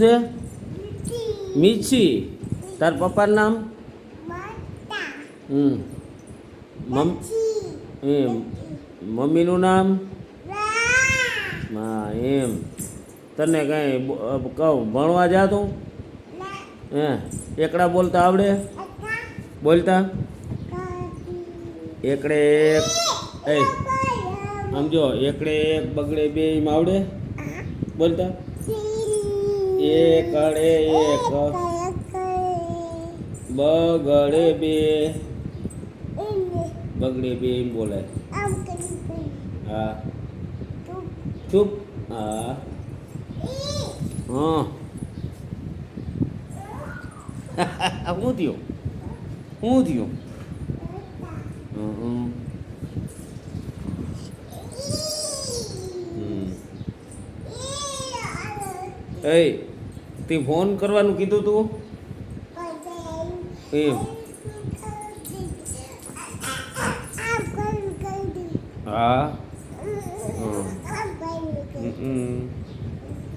છે? મીછી. તાર પપ્પાનું નામ? મમ્મીનું નામ? હા એમ. તને કાંઈ કહું ભણવા જા તું? હે એકડા બોલતા આવડે? બોલતા એકડે એક એ સમજો એકડે એક બગડે બે એમ આવડે બોલતા? એકડે એક બગડે બે બગડે બે એમ બોલાય. હા ચૂપ. હા હા શું થયું? શું થયું? એ તે ફોન કરવાનું કીધું તું એમ? હા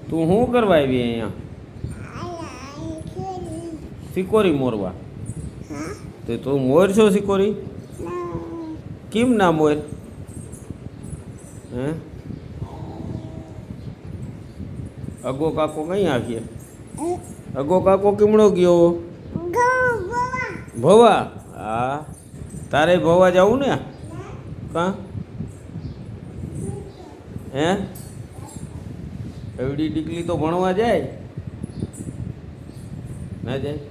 તું શું કરવા આવી અહીંયા? સિકોરી મોરવા? તો તું મોર છો સિકોરી? કેમ ના મોર? હે અગો કાકો કઈ આખીએ? અગો કાકો કેમણો ગયો? ભવા. હા તારે ભવા જવું ને? કાં હે એવડી ડીકલી તો ભણવા જાય ના જાય?